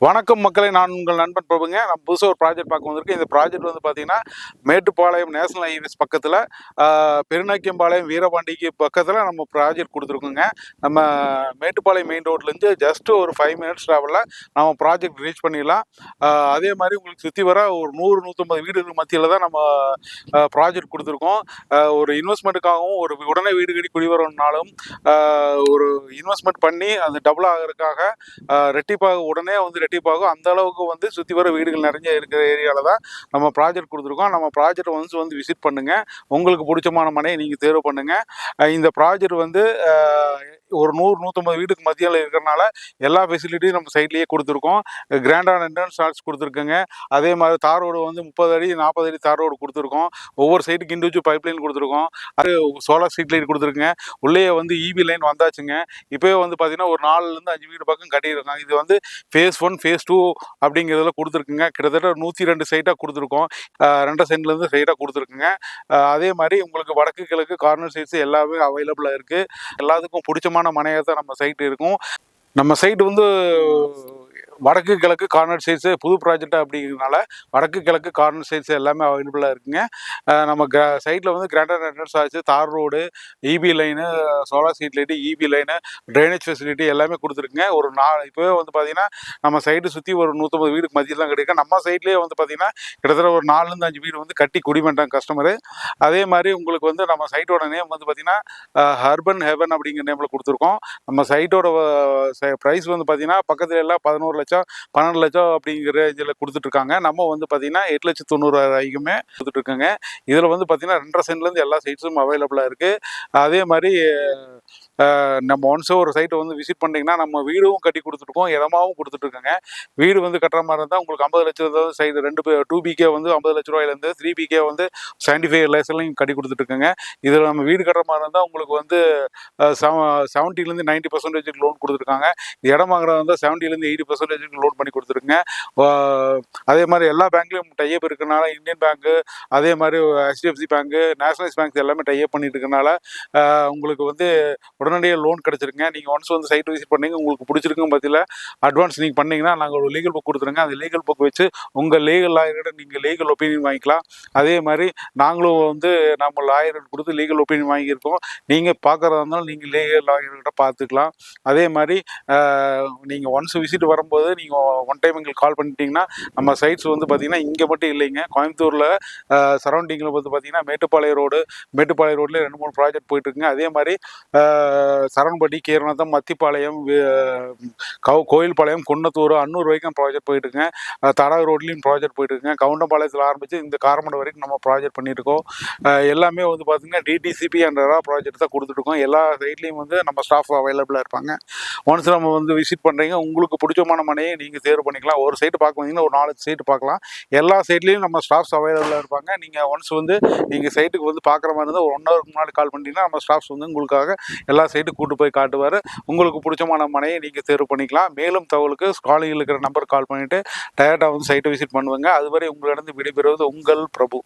வணக்கம் மக்களை, நான் உங்கள் நண்பன் பிரபுங்க. நான் புதுசாக ஒரு ப்ராஜெக்ட் பார்க்க வந்திருக்கேன். இந்த ப்ராஜெக்ட் வந்து பார்த்தீங்கன்னா, மேட்டுப்பாளையம் நேஷனல் ஹைவேஸ் பக்கத்தில் பெருநாய்க்கம்பாளையம் வீரபாண்டிக்கு பக்கத்தில் நம்ம ப்ராஜெக்ட் கொடுத்துருக்கோங்க. நம்ம மேட்டுப்பாளையம் மெயின் ரோட்லேருந்து ஜஸ்ட்டு ஒரு 5 மினிட்ஸ் ட்ராவலில் நம்ம ப்ராஜெக்ட் ரீச் பண்ணிடலாம். அதே மாதிரி உங்களுக்கு சுற்றி வர ஒரு 100-150 வீடுகள் மத்தியில் தான் நம்ம ப்ராஜெக்ட் கொடுத்துருக்கோம். ஒரு இன்வெஸ்ட்மெண்ட்டுக்காகவும் ஒரு உடனே வீடு கட்டி குடிவரணுனாலும் ஒரு இன்வெஸ்ட்மெண்ட் பண்ணி அது டபுள் ஆகிறதுக்காக ரெட்டிப்பாக உடனே வந்து ரெட்டிப்பாகும் அந்த அளவுக்கு வந்து சுற்றி வர வீடுகள் நிறைய இருக்கிற ஏரியாவில் தான் நம்ம ப்ராஜெக்ட் கொடுத்துருக்கோம். நம்ம ப்ராஜெக்ட் வந்து விசிட் பண்ணுங்கள். உங்களுக்கு பிடிச்சமான மனையை நீங்கள் தேர்வு பண்ணுங்கள். இந்த ப்ராஜெக்ட் வந்து ஒரு 100-150 வீட்டுக்கு மத்தியில் இருக்கிறனால எல்லா ஃபெசிலிட்டியும் நம்ம சைட்லேயே கொடுத்துருக்கோம். கிராண்டான என்ட்ரன்ஸ் சார்ஜ் கொடுத்துருக்குங்க. அதே மாதிரி தார் ரோடு வந்து 30 அடி 40 அடி தார் ரோடு கொடுத்துருக்கோம். ஒவ்வொரு சைட்டுக்கு இண்டிவிஜுவல் பைப் லைன் கொடுத்துருக்கோம். அது சோலார் ஸ்ட்ரீட் லைட் கொடுத்துருக்குங்க. உள்ளே வந்து இபி லைன் வந்தாச்சுங்க. இப்போயே வந்து பார்த்தீங்கன்னா ஒரு 4-5 வீடு பக்கம் கட்டியிருக்காங்க. இது வந்து ஃபேஸ் 1 ஃபேஸ் 2 அப்படிங்கிறதுல கொடுத்துருக்குங்க. கிட்டத்தட்ட 102 சைட்டாக கொடுத்துருக்கோம். 2 சென்ட்லேருந்து சைட்டாக கொடுத்துருக்குங்க. அதே மாதிரி உங்களுக்கு வடக்கு கிழக்கு கார்னர் சைட்ஸ் எல்லாமே அவைலபிளாக இருக்குது. எல்லாத்துக்கும் பிடிச்சமான மனையாக தான் நம்ம சைட்டு இருக்கும். நம்ம சைட்டு வந்து வடக்கு கிழக்கு கார்னர் சைட்ஸு புது ப்ராஜெக்டாக அப்படிங்கிறதுனால வடக்கு கிழக்கு கார்னர் சைட்ஸ் எல்லாமே அவைலபிளாக இருக்குங்க. நம்ம சைட்டில் வந்து கிராண்டட் என்ட்ரன்ஸ் ஆச்சு, தார் road, EB line, solar street light, EB line, drainage facility எல்லாமே கொடுத்துருக்குங்க. ஒரு இப்போவே வந்து பார்த்திங்கன்னா நம்ம சைட்டு சுற்றி ஒரு 150 வீடுக்கு மத்தியில் தான் கிடைக்கும். நம்ம சைட்லேயே வந்து பார்த்திங்கன்னா கிட்டத்தட்ட ஒரு 4-5 வீடு வந்து கட்டி குடிமட்டாங்க கஸ்டமரு. அதே மாதிரி உங்களுக்கு வந்து நம்ம சைட்டோட நேம் வந்து பார்த்திங்கன்னா அர்பன் ஹெவன் அப்படிங்கிற நேமில் கொடுத்துருக்கோம். நம்ம சைட்டோட ப்ரைஸ் வந்து பார்த்திங்கன்னா பக்கத்தில் எல்லாம் 11 லட்சம் 12 லட்சம் அப்படிங்கிற ரேஞ்சில் கொடுத்துட்ருக்காங்க. நம்ம வந்து பார்த்தீங்கன்னா 8,90,000 கொடுத்துட்ருக்கோங்க. இதில் வந்து பார்த்தீங்கன்னா 2.5 சென்ட்லேருந்து எல்லா சைட்ஸும் அவைலபிளாக இருக்குது. அதே மாதிரி நம்ம ஒன்ஸோ ஒரு சைட்டை வந்து விசிட் பண்ணிங்கன்னா நம்ம வீடும் கட்டி கொடுத்துருக்கோம், இடமாவும் கொடுத்துட்ருக்கோங்க. வீடு வந்து கட்டுற மாதிரி இருந்தால் உங்களுக்கு 50 லட்சம் சைடு 2 BK வந்து 50 லட்ச ரூபாயிலேருந்து 3 BK வந்து 75 லேக்ஸ்லையும் கட்டி கொடுத்துட்ருக்கோங்க. இதில் நம்ம வீடு கட்டுற மாதிரி இருந்தால் உங்களுக்கு வந்து 70% 90% லோன் கொடுத்துருக்காங்க. இடம் வாங்குறதா இருந்தால் 70% 80% லோன் பண்ணி கொடுத்துருக்குங்க. அதே மாதிரி எல்லா பேங்க்லேயும் டைப் இருக்கிறனால இந்தியன் பேங்க்கு, அதே மாதிரி HDFC பேங்க்கு, நேஷனலைஸ் பேங்க்ஸ் எல்லாமே டைப் பண்ணிட்டு இருக்கனால உங்களுக்கு வந்து உடனடியாக லோன் கிடச்சிருங்க. நீங்கள் ஒன்ஸ் வந்து சைட் விசிட் பண்ணீங்க, உங்களுக்கு பிடிச்சிருக்கும் பற்றியில் அட்வான்ஸ் நீங்கள் பண்ணிங்கன்னா நாங்கள் ஒரு லீகல் புக் கொடுத்துருங்க. அந்த லீகல் புக் வச்சு உங்கள் லீகல் லாயர்கிட்ட நீங்கள் லீகல் ஒப்பீனியன் வாங்கிக்கலாம். அதே மாதிரி நாங்களும் வந்து நம்ம லாயர்கிட்ட கொடுத்து லீகல் ஒப்பீனியன் வாங்கியிருக்கோம். நீங்கள் பார்க்குறதா இருந்தாலும் நீங்கள் லீகல் லாயர்கிட்ட பார்த்துக்கலாம். அதே மாதிரி நீங்கள் ஒன்ஸ் விசிட் வரும்போது நீங்கள் ஒன் டைம் எங்களுக்கு கால் பண்ணிட்டீங்கன்னா நம்ம சைட்ஸ் வந்து பார்த்திங்கன்னா இங்கே மட்டும் இல்லைங்க, கோயம்புத்தூரில் சரௌண்டிங்கில் வந்து பார்த்திங்கன்னா மேட்டுப்பாளையம் ரோட்லேயே 2-3 ப்ராஜெக்ட் போயிட்டுருக்குங்க. அதே மாதிரி சரவணப்பட்டி, கீரநாதம், மத்திப்பாளையம், கோயில்பாளையம், குன்னத்தூர், அன்னூர் வரைக்கும் ப்ராஜெக்ட் போயிட்டுருங்க. தடாக ரோட்லேயும் ப்ராஜெக்ட் போயிட்டுருக்குங்க. கவுண்டம்பாளையத்தில் ஆரம்பித்து இந்த காரமடை வரைக்கும் நம்ம ப்ராஜெக்ட் பண்ணியிருக்கோம். எல்லாமே வந்து பார்த்திங்கன்னா DTCP என்ற ப்ராஜெக்ட் தான் கொடுத்துட்ருக்கோம். எல்லா சைட்லேயும் வந்து நம்ம ஸ்டாஃப் அவைலபிளாக இருப்பாங்க. ஒன்ஸ் நம்ம வந்து விசிட் பண்ணுறீங்க, உங்களுக்கு பிடிச்சமான மனையை நீங்கள் தேர்வு பண்ணிக்கலாம். ஒரு சைட்டு பார்க்க வந்தீங்கன்னா ஒரு 4 சைட்டு பார்க்கலாம். எல்லா சைட்லேயும் நம்ம ஸ்டாஃப்ஸ் அவைலபிளாக இருப்பாங்க. நீங்கள் ஒன்ஸ் வந்து நீங்கள் சைட்டுக்கு வந்து பார்க்குற மாதிரி இருந்தால் ஒரு 1 ஹவருக்கு முன்னாடி கால் பண்ணிட்டீங்கன்னா நம்ம ஸ்டாஃப்ஸ் வந்து உங்களுக்காக எல்லா சைட்டும் கூட்டு போய் காட்டுவார். உங்களுக்கு பிடிச்சமான மனையை நீங்கள் தேர்வு பண்ணிக்கலாம். மேலும் தகவலுக்கு ஸ்காலிங்கில் இருக்கிற நம்பர் கால் பண்ணிவிட்டு டேரெக்டாக வந்து சைட்டை விசிட் பண்ணுவாங்க. அதுவரை உங்களிடம் விடைபெறுவது உங்கள் பிரபு.